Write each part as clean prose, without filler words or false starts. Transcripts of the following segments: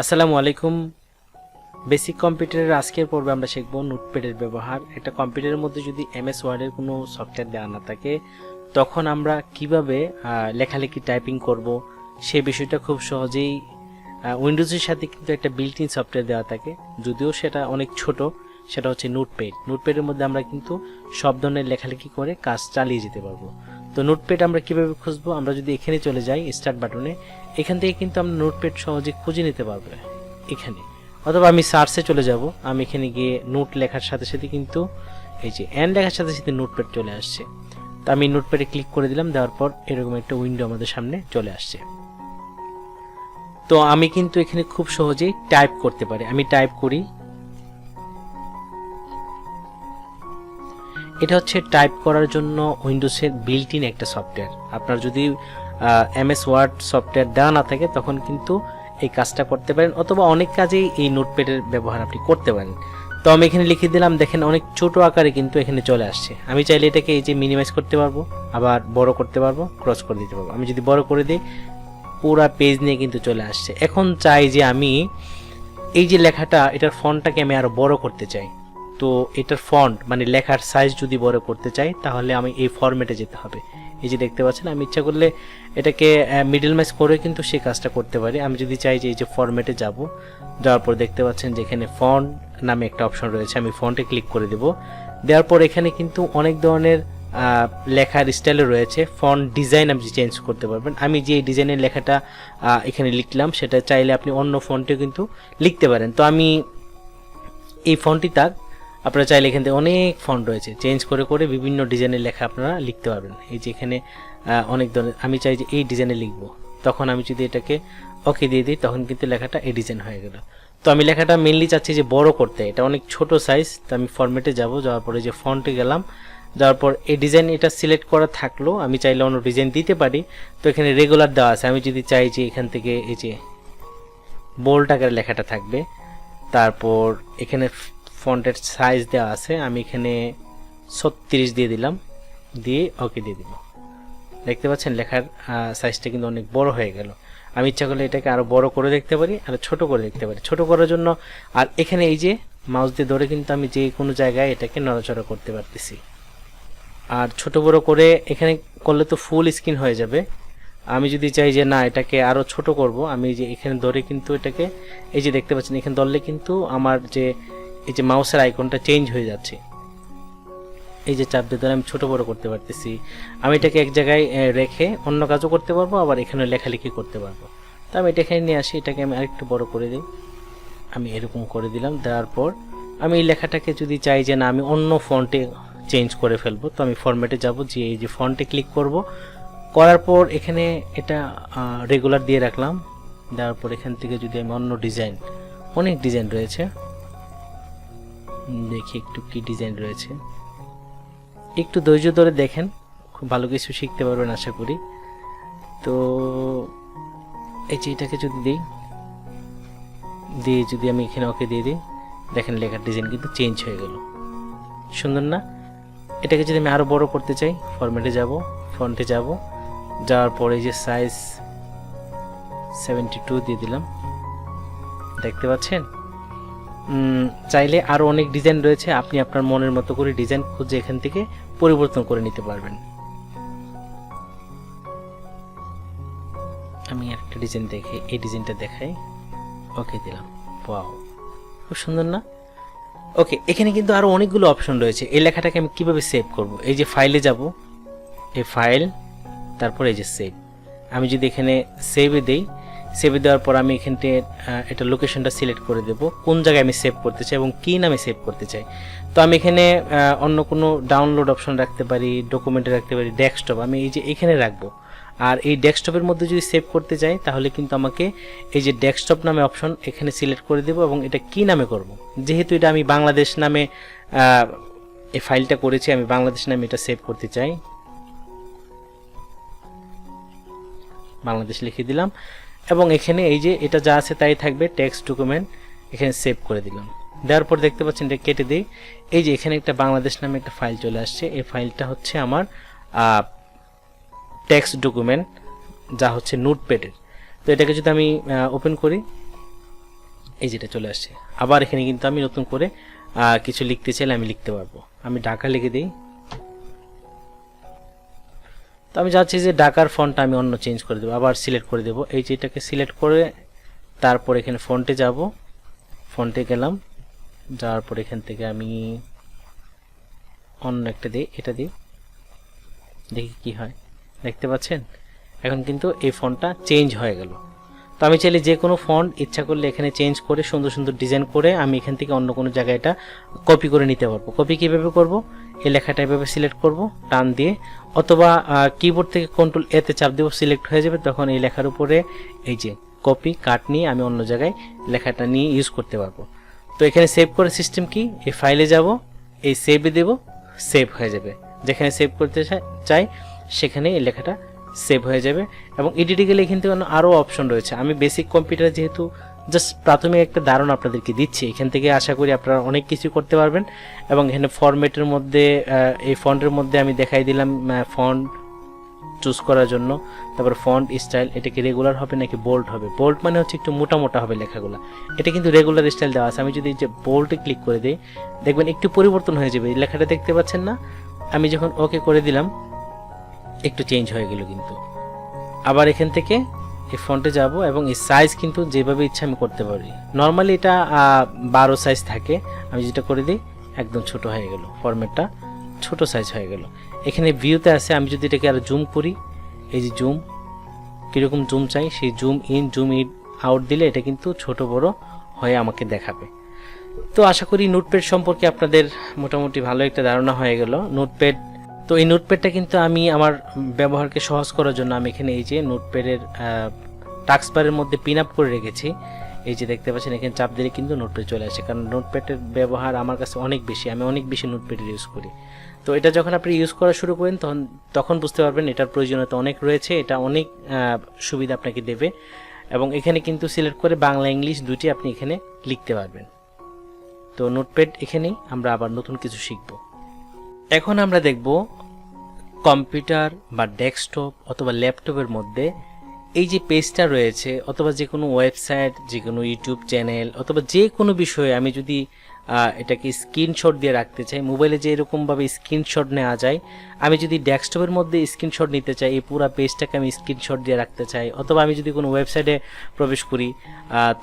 আসসালামু আলাইকুম। বেসিক কম্পিউটারের আজকের পর্বে আমরা শিখব নোটপ্যাডের ব্যবহার। একটা কম্পিউটারের মধ্যে যদি এমএস ওয়ার্ডের কোনো সফটওয়্যার দেওয়া না থাকে তখন আমরা কিভাবে লেখালেখি টাইপিং করব সেই বিষয়টা খুব সহজেই উইন্ডোজের সাথে কিন্তু একটা বিল্ট ইন সফটওয়্যার দেওয়া থাকে, যদিও সেটা অনেক ছোট। সেটা হচ্ছে নোটপ্যাড। নোটপ্যাডের মধ্যে আমরা কিন্তু সব ধরনের লেখালেখি করে কাজ চালিয়ে যেতে পারবো। তো নোটপ্যাড আমরা কিভাবে খুঁজবো? আমরা যদি এখানে চলে যাই স্টার্ট বাটনে, এখান থেকে কিন্তু আমরা নোটপ্যাড সহজে খুঁজে নিতে পারবো এখানে, অথবা আমি সার্চে চলে যাব। আমি এখানে গিয়ে নোট লেখার সাথে সাথে কিন্তু এই যে এন লেখার সাথে সাথে নোটপ্যাড চলে আসছে। তো আমি নোটপ্যাডে ক্লিক করে দিলাম, দেওয়ার পর এরকম একটা উইন্ডো আমাদের সামনে চলে আসছে। তো আমি কিন্তু এখানে খুব সহজেই টাইপ করতে পারি। আমি টাইপ করি। এটা হচ্ছে টাইপ করার জন্য উইন্ডোজের বিল্ট ইন একটা সফটওয়্যার। আপনার যদি এমএস ওয়ার্ড সফটওয়্যার দেওয়া না থাকে তখন কিন্তু এই কাজটা করতে পারেন, অথবা অনেক কাজেই এই নোটপ্যাডের ব্যবহার আপনি করতে পারেন। তো আমি এখানে লিখে দিলাম, দেখেন অনেক ছোট আকারে কিন্তু এখানে চলে আসছে। আমি চাইলে এটাকে এই যে মিনিমাইজ করতে পারবো, আবার বড় করতে পারবো, ক্রস করে দিতে পারবো। আমি যদি বড় করে দিই পুরা পেজ নিয়ে কিন্তু চলে আসছে। এখন চাই যে আমি এই যে লেখাটা, এটার ফন্টটাকে আমি আরো বড় করতে চাই। তো এটার ফন্ট মানে লেখার সাইজ যদি বড় করতে চাই তাহলে আমি এই ফরম্যাটে যেতে হবে। এই যে দেখতে পাচ্ছেন, আমি ইচ্ছা করলে এটাকে মিডল ম্যাচ করে কিন্তু সেই কাজটা করতে পারি। আমি যদি চাই যে এই যে ফরম্যাটে যাব, যাওয়ার পর দেখতে পাচ্ছেন যে এখানে ফন্ট নামে একটা অপশন রয়েছে। আমি ফন্টে ক্লিক করে দেব। দেওয়ার পর এখানে কিন্তু অনেক ধরনের লেখার স্টাইলে রয়েছে। ফন্ট ডিজাইন আপনি চেঞ্জ করতে পারবেন। আমি যে ডিজাইনের লেখাটা এখানে লিখলাম সেটা চাইলে আপনি অন্য ফন্টেও কিন্তু লিখতে পারেন। তো আমি এই ফন্টটি থাক, আপনারা চাইলে এখান থেকে অনেক ফন্ট রয়েছে, চেঞ্জ করে করে বিভিন্ন ডিজাইনের লেখা আপনারা লিখতে পারবেন। এই যে এখানে অনেক ধরনের, আমি চাই যে এই ডিজাইনে লিখব, তখন আমি যদি এটাকে ওকে দিয়ে দিই তখন কিন্তু লেখাটা এই ডিজাইন হয়ে গেল। তো আমি লেখাটা মেনলি চাচ্ছি যে বড় করতে, এটা অনেক ছোট সাইজ। তো আমি ফরম্যাটে যাব, যাওয়ার পরে যে ফন্টে গেলাম, যাওয়ার পর এই ডিজাইন এটা সিলেক্ট করা থাকলো। আমি চাইলে অন্য ডিজাইন দিতে পারি। তো এখানে রেগুলার দেওয়া আছে। আমি যদি চাই যে এখান থেকে এই যে বোল্ড আকারে লেখাটা থাকবে, তারপর এখানে ফন্টের সাইজ দেওয়া আছে, আমি এখানে 36 দিয়ে দিলাম, দিয়ে ওকে দিয়ে দিব। দেখতে পাচ্ছেন লেখার সাইজটা কিন্তু অনেক বড় হয়ে গেল। আমি ইচ্ছা করলে এটাকে আরো বড় করে দেখতে পারি, আর ছোট করে দেখতে পারি। ছোট করার জন্য আর এখানে এই যে মাউস দিয়ে ধরে কিন্তু আমি যে কোনো জায়গায় এটাকে নড়াচড়া করতে পারতেছি। আর ছোট বড় করে এখানে করলে তো ফুল স্ক্রিন হয়ে যাবে। আমি যদি চাই যে না এটাকে আরো ছোট করব, আমি যে এখানে ধরে কিন্তু এটাকে এই যে দেখতে পাচ্ছেন এখানে ধরলে কিন্তু আমার যে এই যে মাউসের আইকনটা চেঞ্জ হয়ে যাচ্ছে। এই যে চাপ দিয়ে ধরে আমি ছোট বড় করতে পারতেছি। আমি এটাকে এক জায়গায় রেখে অন্য কাজও করতে পারবো, আবার এখানে লেখালেখি করতে পারবো। তো আমি এটা এখানে নিয়ে আসি, এটাকে আমি আরেকটু বড় করে দিই। আমি এরকম করে দিলাম। দেওয়ার পর আমি এই লেখাটাকে যদি চাই যে না আমি অন্য ফন্টে চেঞ্জ করে ফেলবো, তো আমি ফরম্যাটে যাব, যে এই যে ফন্টে ক্লিক করব। করার পর এখানে এটা রেগুলার দিয়ে রাখলাম। দেওয়ার পর এখান থেকে যদি আমি অন্য ডিজাইন, অনেক ডিজাইন রয়েছে, দেখি একটু কি ডিজাইন রয়েছে, একটু ধৈর্য ধরে দেখেন, খুব ভালো কিছু শিখতে পারবেন আশা করি। তো এই যে এটাকে যদি দিই, দিয়ে যদি আমি এখানে ওকে দিয়ে দিই, দেখেন লেখার ডিজাইন কিন্তু চেঞ্জ হয়ে গেল। সুন্দর না? এটাকে যদি আমি আরো বড় করতে চাই, ফরম্যাটে যাব, ফন্টে যাব, যাওয়ার পরে যে সাইজ 72 দিয়ে দিলাম। দেখতে পাচ্ছেন? চাইলে আরো অনেক ডিজাইন রয়েছে, আপনি আপনার মনের মতো করে ডিজাইন খুঁজে এখান থেকে পরিবর্তন করে নিতে পারবেন। আমি একটা ডিজাইন দেখে এই ডিজাইনটা দেখাই, ওকে দিলাম। ওয়াও, খুব সুন্দর না? ওকে, এখানে কিন্তু আরো অনেকগুলো অপশন রয়েছে। এই লেখাটাকে আমি কিভাবে সেভ করব? এই যে ফাইলে যাব, এই ফাইল, তারপর এই যে সেভ। আমি যদি এখানে সেভে দেই, সেভে দেওয়ার পর আমি এখানে এটা লোকেশনটা সিলেক্ট করে দেব, কোন জায়গায় আমি সেভ করতে চাই এবং কী নামে সেভ করতে চাই। তো আমি এখানে অন্য কোনো ডাউনলোড অপশন রাখতে পারি, ডকুমেন্টে রাখতে পারি, ডেস্কটপ আমি এই যে এখানে রাখবো। আর এই ডেস্কটপের মধ্যে যদি সেভ করতে চাই তাহলে কিন্তু আমাকে এই যে ডেস্কটপ নামে অপশন এখানে সিলেক্ট করে দেব, এবং এটা কি নামে করব। যেহেতু এটা আমি বাংলাদেশ নামে এই ফাইলটা করেছি, আমি বাংলাদেশ নামে এটা সেভ করতে চাই, বাংলাদেশ লিখে দিলাম। এবং এখানে এই যে এটা যা আছে তাই থাকবে, টেক্সট ডকুমেন্ট, এখানে সেভ করে দিলাম। দেওয়ার পর দেখতে পাচ্ছেন এটা কেটে দিই, এই যে এখানে একটা বাংলাদেশ নামে একটা ফাইল চলে আসছে। এই ফাইলটা হচ্ছে আমার টেক্সট ডকুমেন্ট, যা হচ্ছে নোটপ্যাডের। তো এটাকে যদি আমি ওপেন করি, এই যেটা চলে আসছে। আবার এখানে কিন্তু আমি নতুন করে কিছু লিখতে চাইলে আমি লিখতে পারবো। আমি ঢাকা লিখে দিই। তো আমি যাচ্ছি যে ঢাকার ফন্টটা আমি অন্য চেঞ্জ করে দেবো, আবার সিলেক্ট করে দেবো। এই যে এটাকে সিলেক্ট করে তারপর এখানে ফন্টে যাব, ফন্টে গেলাম, যাওয়ার পর এখান থেকে আমি অন্য একটা দিই, এটা দিই, দেখি কি হয়। দেখতে পাচ্ছেন এখন কিন্তু এই ফন্টটা চেঞ্জ হয়ে গেল। তো আমি চাইলে যে কোনো ফন্ট ইচ্ছা করলে এখানে চেঞ্জ করে সুন্দর সুন্দর ডিজাইন করে আমি এখান থেকে অন্য কোনো জায়গায় এটা কপি করে নিতে পারবো। কপি কীভাবে করব, এই লেখাটা এভাবে সিলেক্ট করব টান দিয়ে, অথবা কিবোর্ড থেকে কন্ট্রোল এতে চাপ দেবো, সিলেক্ট হয়ে যাবে। তখন এই লেখার উপরে এই যে কপি কাট নিয়ে আমি অন্য জায়গায় লেখাটা নিয়ে ইউজ করতে পারবো। তো এখানে সেভ করে সিস্টেম কি, এই ফাইলে যাব, এই সেভে দেব, সেভ হয়ে যাবে। যেখানে সেভ করতে চাই সেখানে এই লেখাটা সেভ হয়ে যাবে। এবং এডিটে গেলে এখান থেকে আরও অপশন রয়েছে। আমি বেসিক কম্পিউটার যেহেতু জাস্ট প্রাথমিক একটা ধারণা আপনাদেরকে দিচ্ছি, এখান থেকে আশা করি আপনারা অনেক কিছু করতে পারবেন। এবং এখানে ফরম্যাটের মধ্যে এই ফন্টের মধ্যে আমি দেখাই দিলাম ফন্ট চুজ করার জন্য। তারপর ফন্ট স্টাইল, এটা কি রেগুলার হবে নাকি বোল্ড হবে। বোল্ড মানে হচ্ছে একটু মোটা মোটা হবে লেখাগুলো, এটা কিন্তু রেগুলার স্টাইল দেওয়া আছে। আমি যদি যে বোল্ডে ক্লিক করে দিই দেখবেন একটু পরিবর্তন হয়ে যাবে, লেখাটা দেখতে পাচ্ছেন না। আমি যখন ওকে করে দিলাম একটু চেঞ্জ হয়ে গেল কিন্তু। আবার এখান থেকে এই ফন্টে যাব এবং এই সাইজ কিন্তু যেভাবে ইচ্ছা আমি করতে পারি। নর্মালি এটা 12 সাইজ থাকে, আমি যেটা করে দিই একদম ছোট হয়ে গেল, ফরম্যাটটা ছোট সাইজ হয়ে গেল। এখানে ভিউতে আছে, আমি যদি এটাকে আরো জুম করি, এই যে জুম কীরকম জুম চাই সেই জুম ইন জুম আউট দিলে এটা কিন্তু ছোট বড় হয়ে আমাকে দেখাবে। তো আশা করি নোটপ্যাড সম্পর্কে আপনাদের মোটামুটি ভালো একটা ধারণা হয়ে গেল। নোটপ্যাড, তো এই নোটপ্যাডটা কিন্তু আমি আমার ব্যবহারকে সহজ করার জন্য আমি এখানে এই যে নোটপ্যাডের টাস্কবারের মধ্যে পিন আপ করে রেখেছি। এই যে দেখতে পাচ্ছেন এখানে চাপ দিলে কিন্তু নোটপ্যাড চলে আসে, কারণ নোটপ্যাডের ব্যবহার আমার কাছে অনেক বেশি, আমি অনেক বেশি নোটপ্যাডের ইউজ করি। তো এটা যখন আপনি ইউজ করা শুরু করেন তখন বুঝতে পারবেন এটার প্রয়োজনীয়তা অনেক রয়েছে, এটা অনেক সুবিধা আপনাকে দেবে। এবং এখানে কিন্তু সিলেক্ট করে বাংলা ইংলিশ দুটি আপনি এখানে লিখতে পারবেন। তো নোটপ্যাড এখানেই আমরা আবার নতুন কিছু শিখব। এখন আমরা দেখব কম্পিউটার বা ডেস্কটপ অথবা ল্যাপটপের মধ্যে এই যে পেজটা রয়েছে, অথবা যে কোনো ওয়েবসাইট, যে কোনো ইউটিউব চ্যানেল, অথবা যে কোনো বিষয়ে আমি যদি এটাকে স্ক্রিনশট দিয়ে রাখতে চাই, মোবাইলে যে এরকমভাবে স্ক্রিনশট নেওয়া যায়, আমি যদি ডেস্কটপের মধ্যে স্ক্রিনশট নিতে চাই, এই পুরো পেজটাকে আমি স্ক্রিনশট দিয়ে রাখতে চাই, অথবা আমি যদি কোনো ওয়েবসাইটে প্রবেশ করি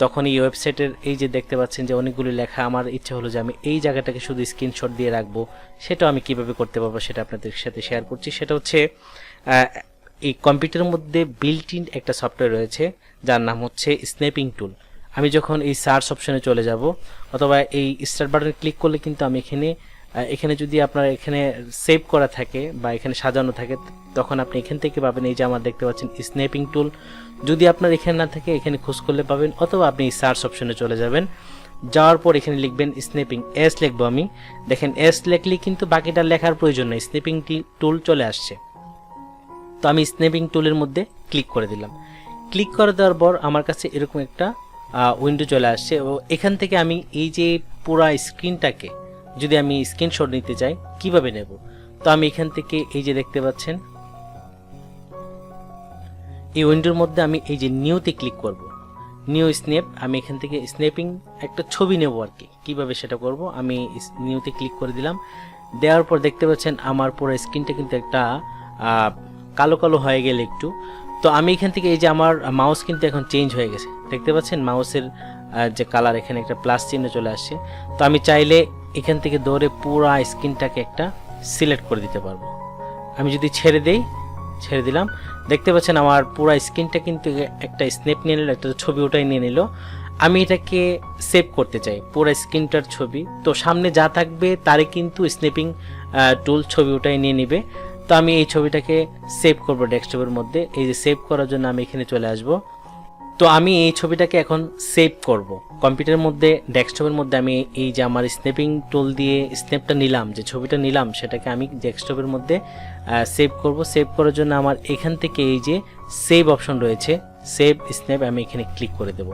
তখন এই ওয়েবসাইটের এই যে দেখতে পাচ্ছেন যে অনেকগুলি লেখা, আমার ইচ্ছা হলো যে আমি এই জায়গাটাকে শুধু স্ক্রিনশট দিয়ে রাখবো, সেটাও আমি কিভাবে করতে পারবো সেটা আপনাদের সাথে শেয়ার করছি। সেটা হচ্ছে এই কম্পিউটারের মধ্যে বিল্ট ইন একটা সফটওয়্যার রয়েছে যার নাম হচ্ছে স্ন্যাপিং টুল। আমি যখন এই সার্চ অপশনে চলে যাব অথবা এই স্টার্ট বাটনে ক্লিক করলে কিন্তু আমি এখানে যদি আপনার এখানে সেভ করা থাকে বা এখানে সাজানো থাকে তখন আপনি এখান থেকে পাবেন। এই যে আমার দেখতে পাচ্ছেন স্ন্যাপিং টুল, যদি আপনার এখানে না থাকে এখানে খোঁজ করলে পাবেন, অথবা আপনি এই সার্চ অপশনে চলে যাবেন, যাওয়ার পর এখানে লিখবেন স্ন্যাপিং, এস লিখবো আমি। দেখেন এস লিখলে কিন্তু বাকিটা লেখার প্রয়োজন নেই, স্ন্যাপিং টুল চলে আসছে। তো আমি স্ন্যাপিং টুলের মধ্যে ক্লিক করে দিলাম। ক্লিক করে দেওয়ার পর আমার কাছে এরকম একটা উইন্ডো চলে আসছে। ও এখান থেকে আমি এই যে পুরা স্ক্রিনটাকে যদি আমি স্ক্রিনশট নিতে চাই কিভাবে নেব, তো আমি এখান থেকে এই যে দেখতে পাচ্ছেন এই উইন্ডোর মধ্যে আমি এই যে নিউতে ক্লিক করব, নিউ স্ন্যাপ, আমি এখান থেকে স্ন্যাপিং একটা ছবি নেব আর কি, কীভাবে সেটা করব। আমি নিউতে ক্লিক করে দিলাম, দেওয়ার পর দেখতে পাচ্ছেন আমার পুরো স্ক্রিনটা কিন্তু একটা কালো কালো হয়ে গেল একটু। তো আমি এখান থেকে এই যে আমার মাউস কিন্তু এখন চেঞ্জ হয়ে গেছে, দেখতে পাচ্ছেন মাউসের যে কালার এখানে একটা প্লাস চিহ্ন চলে আসছে। তো আমি চাইলে এখান থেকে ধরে পুরো স্ক্রিনটাকে একটা সিলেক্ট করে দিতে পারবো। আমি যদি ছেড়ে দিলাম, দেখতে পাচ্ছেন আমার পুরো স্ক্রিনটা কিন্তু একটা স্ন্যাপ নিয়ে নিল, একটা ছবি ওটাই নিয়ে নিল। আমি এটাকে সেভ করতে চাই পুরো স্ক্রিনটার ছবি, তো সামনে যা থাকবে তারই কিন্তু স্ন্যাপিং টুল ছবি ওটাই নিয়ে নেবে। তো আমি এই ছবিটাকে সেভ করব ডেস্কটপের মধ্যে। এই যে সেভ করার জন্য আমি এখানে চলে আসব। তো আমি এই ছবিটাকে এখন সেভ করব কম্পিউটারের মধ্যে, ডেস্কটপের মধ্যে। আমি এই যে আমার স্ন্যাপিং টুল দিয়ে স্ন্যাপটা নিলাম, যে ছবিটা নিলাম, সেটাকে আমি ডেস্কটপের মধ্যে সেভ করব। সেভ করার জন্য আমার এখান থেকে এই যে সেভ অপশন রয়েছে, সেভ স্ন্যাপ, আমি এখানে ক্লিক করে দেব।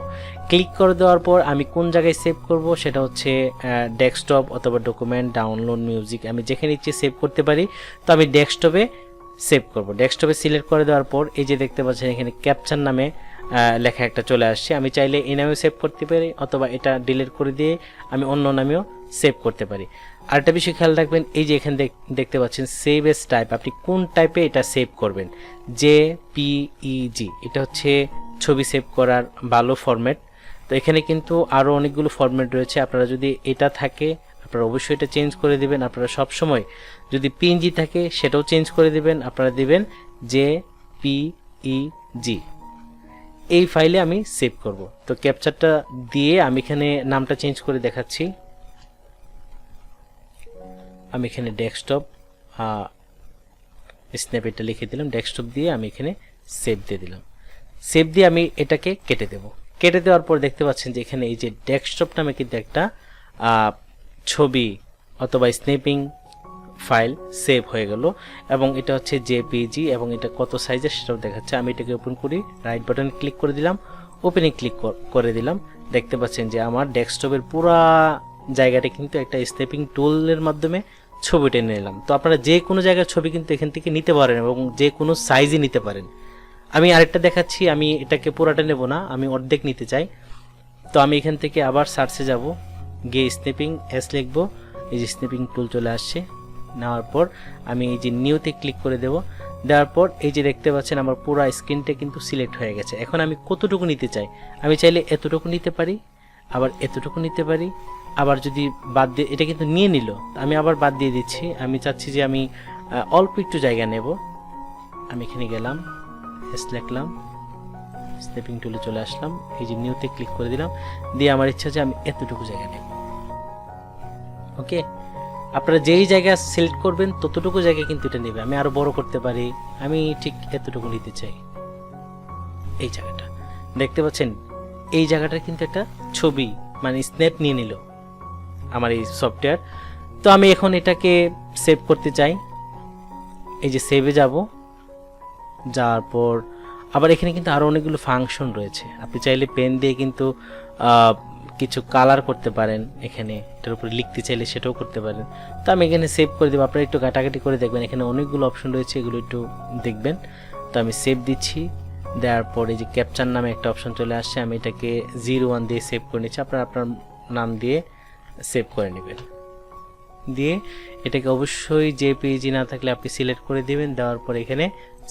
ক্লিক করে দেওয়ার পর আমি কোন জায়গায় সেভ করব সেটা হচ্ছে ডেস্কটপ অথবা ডকুমেন্ট, ডাউনলোড, মিউজিক, আমি যেখানে ইচ্ছে সেভ করতে পারি। তো আমি ডেস্কটপে সেভ করব। ডেস্কটপে সিলেক্ট করে দেওয়ার পর এই যে দেখতে পাচ্ছেন এখানে ক্যাপচার নামে লেখা একটা চলে আসছে। আমি চাইলে এই নামেও সেভ করতে পারি অথবা এটা ডিলিট করে দিয়ে আমি অন্য নামেও সেভ করতে পারি। আরেকটা বিষয় খেয়াল রাখবেন, এই যে এখানে দেখতে পাচ্ছেন সেভ এস টাইপ, আপনি কোন টাইপে এটা সেভ করবেন। জেপিইজি এটা হচ্ছে ছবি সেভ করার ভালো ফরম্যাট। তো এখানে কিন্তু আরও অনেকগুলো ফরম্যাট রয়েছে, আপনারা যদি এটা থাকে আপনারা অবশ্যই এটা চেঞ্জ করে দিবেন। আপনারা সবসময় যদি পিএনজি থাকে সেটাও চেঞ্জ করে দিবেন, আপনারা দিবেন জেপিইজি। এই ফাইলে আমি সেভ করব। তো ক্যাপচারটা দিয়ে আমি এখানে নামটা চেঞ্জ করে দেখাচ্ছি। আমি এখানে ডেস্কটপ স্ন্যাপ এটা লিখে দিলাম, ডেস্কটপ দিয়ে আমি এখানে সেভ দিয়ে দিলাম। সেভ দিয়ে আমি এটাকে কেটে দেব। কেটে দেওয়ার পর দেখতে পাচ্ছেন যে এখানে এই যে ডেস্কটপ নামে কিন্তু একটা ছবি অথবা স্ন্যাপিং ফাইল সেভ হয়ে গেল এবং এটা হচ্ছে জেপিজি এবং এটা কত সাইজের সেটাও দেখাচ্ছে। আমি এটাকে ওপেন করি, রাইট বাটন ক্লিক করে দিলাম, ওপেনে ক্লিক করে দিলাম। দেখতে পাচ্ছেন যে আমার ডেস্কটপের পুরা জায়গাটা কিন্তু একটা স্ন্যাপিং টুলের মাধ্যমে ছবি টেনে নিলাম। তো আপনারা যে কোনো জায়গার ছবি কিন্তু এখান থেকে নিতে পারেন এবং যে কোনো সাইজই নিতে পারেন। আমি আরেকটা দেখাচ্ছি, আমি এটাকে পুরাটা নেব না, আমি অর্ধেক নিতে চাই। তো আমি এখান থেকে আবার সার্চে যাব, গিয়ে স্ন্যাপিং এস লিখব, এই যে স্ন্যাপিং টুল চলে আসছে। নেওয়ার পর আমি এই যে নিউতে ক্লিক করে দেব। দেওয়ার পর এই যে দেখতে পাচ্ছেন আমার পুরো স্ক্রিনটা কিন্তু সিলেক্ট হয়ে গেছে। এখন আমি কতটুকু নিতে চাই, আমি চাইলে এতটুকু নিতে পারি, আবার এতটুকু নিতে পারি, আবার যদি বাদ দিয়ে, এটা কিন্তু নিয়ে নিল, আমি আবার বাদ দিয়ে দিচ্ছি। আমি চাচ্ছি যে আমি অল্প একটু জায়গা নেব। আমি এখানে গেলাম, এস লিখলাম, স্ন্যাপিং টুলে চলে আসলাম, এই যে নিউতে ক্লিক করে দিলাম, দিয়ে আমার ইচ্ছা যে আমি এতটুকু জায়গা নেব। ওকে, আপনারা যেই জায়গা সিলেক্ট করবেন ততটুকু জায়গা কিন্তু এটা নেবে। আমি আরো বড় করতে পারি, আমি ঠিক এতটুকু নিতে চাই। এই জায়গাটা দেখতে পাচ্ছেন, এই জায়গাটা কিন্তু একটা ছবি মানে স্ন্যাপ নিয়ে নিল আমার এই সফটওয়্যার। তো আমি এখন এটাকে সেভ করতে চাই, এই যে সেভে যাব। যাওয়ার পর আবার এখানে কিন্তু আরো অনেকগুলো ফাংশন রয়েছে, আপনি চাইলে পেন দিয়ে কিন্তু কিছু কালার করতে পারেন, এখানে এটার উপরে লিখতে চাইলে সেটাও করতে পারেন। তো আমি এখানে সেভ করে দেবো, আপনারা একটু ঘাটাঘাটি করে দেখবেন, এখানে অনেকগুলো অপশন রয়েছে, এগুলো একটু দেখবেন। তো আমি সেভ দিচ্ছি, দেওয়ার পর এই যে ক্যাপচার নামে একটা অপশন চলে আসছে, আমি এটাকে 01 দিয়ে সেভ করে নিচ্ছি। আপনারা আপনার নাম দিয়ে সেভ করে নেবেন, দিয়ে এটাকে অবশ্যই জেপিজি না থাকলে আপনি সিলেক্ট করে দিবেন। দেওয়ার পর এখানে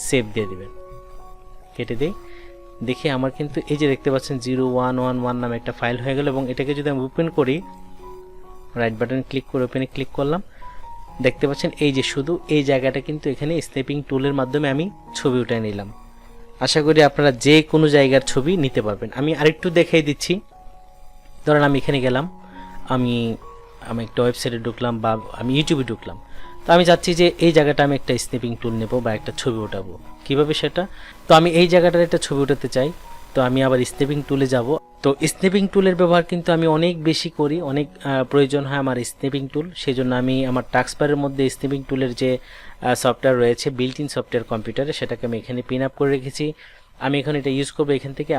সেভ দিয়ে দিবেন, কেটে দিই। দেখি আমার কিন্তু এই যে দেখতে পাচ্ছেন 0111 নামে একটা ফাইল হয়ে গেল। এবং এটাকে যদি আমি ওপেন করি, রাইট বাটন ক্লিক করে ওপেনে ক্লিক করলাম, দেখতে পাচ্ছেন এই যে শুধু এই জায়গাটা কিন্তু এখানে স্ন্যাপিং টুলের মাধ্যমে আমি ছবি উঠিয়ে নিলাম। আশা করি আপনারা যে কোনো জায়গার ছবি নিতে পারবেন। আমি আরেকটু দেখিয়ে দিচ্ছি, ধরেন আমি এখানে গেলাম, আমি একটা ওয়েবসাইটে ঢুকলাম বা আমি ইউটিউবে ঢুকলাম। তো আমি চাচ্ছি যে এই জায়গাটা আমি একটা স্ন্যাপিং টুল নেব বা একটা ছবি উঠাবো, কিভাবে সেটা। তো আমি এই জায়গাটার একটা ছবি উঠাতে চাই, তো আমি আবার স্ন্যাপিং টুলে যাব। তো স্ন্যাপিং টুলের ব্যবহার কিন্তু আমি অনেক বেশি করি, অনেক প্রয়োজন হয় আমার স্ন্যাপিং টুল। সেই জন্য আমি আমার টাস্কবারের মধ্যে স্ন্যাপিং টুলের যে সফটওয়্যার রয়েছে বিল্ট ইন সফটওয়্যার কম্পিউটারে, সেটাকে আমি এখানে পিন আপ করে রেখেছি। আমি এখন এটা ইউজ করবো। এখান থেকে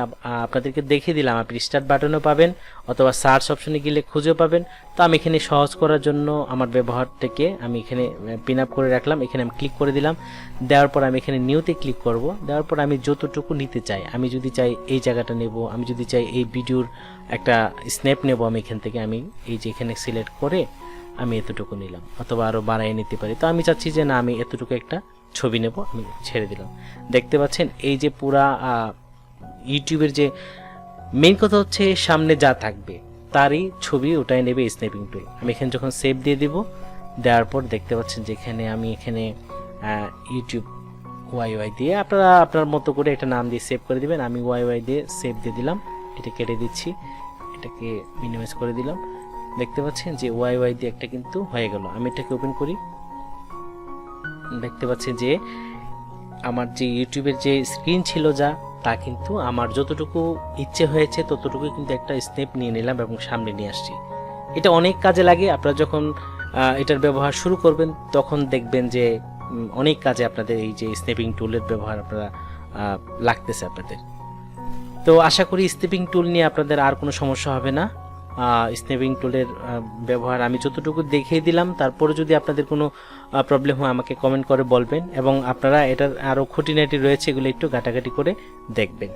আপনাদেরকে দেখিয়ে দিলাম, আপনি স্টার্ট বাটনও পাবেন অথবা সার্চ অপশনে গেলে খুঁজেও পাবেন। তো আমি এখানে সহজ করার জন্য আমার ব্যবহারটাকে আমি এখানে পিন আপ করে রাখলাম। এখানে আমি ক্লিক করে দিলাম, দেওয়ার পর আমি এখানে নিউতে ক্লিক করব। দেওয়ার পর আমি যতটুকু নিতে চাই, আমি যদি চাই এই জায়গাটা নেব, আমি যদি চাই এই ভিডিওর একটা স্ন্যাপ নেব, আমি এখান থেকে আমি এই যে এখানে সিলেক্ট করে আমি এতটুকু নিলাম, অথবা আরও বাড়াই নিতে পারি। তো আমি চাচ্ছি যে না, আমি এতটুকু একটা ছবি নেব, আমি ছেড়ে দিলাম। দেখতে পাচ্ছেন এই যে পুরা ইউটিউবের যে মেইন কথা হচ্ছে সামনে যা থাকবে তারই ছবি ওটাই নেবে স্ন্যাপিং টুল। আমি এখানে যখন সেভ দিয়ে দিব, দেওয়ার পর দেখতে পাচ্ছেন যেখানে আমি এখানে ইউটিউব ওয়াই দিয়ে আপনারা আপনার মতো করে একটা নাম দিয়ে সেভ করে দিবেন। আমি ওয়াই দিয়ে সেভ দিয়ে দিলাম, এটা কেটে দিচ্ছি, এটাকে মিনিমাইজ করে দিলাম। দেখতে পাচ্ছেন যে ওয়াই দিয়ে একটা কিন্তু হয়ে গেল। আমি এটাকে ওপেন করি, দেখতে পাচ্ছেন যে আমার যে ইউটিউবের যে স্ক্রিন ছিল যা তা কিন্তু আমার যতটুকু ইচ্ছে হয়েছে ততটুকু কিন্তু একটা স্ন্যাপ নিয়ে নিলাম এবং সামনে নিয়ে আসছি। এটা অনেক কাজে লাগে। আপনারা যখন এটার ব্যবহার শুরু করবেন তখন দেখবেন যে অনেক কাজে আপনাদের এই যে স্ন্যাপিং টুলের ব্যবহার আপনারা লাগতেছে আপনাদের। তো আশা করি স্ন্যাপিং টুল নিয়ে আপনাদের আর কোনো সমস্যা হবে না। স্ন্যাপিং টুলের ব্যবহার আমি যতটুকু দেখিয়ে দিলাম, তারপরে যদি আপনাদের কোনো প্রবলেম হয় আমাকে কমেন্ট করে বলবেন এবং আপনারা এটার আরও খুঁটিনাটি রয়েছে এগুলো একটু ঘাটাঘাটি করে দেখবেন।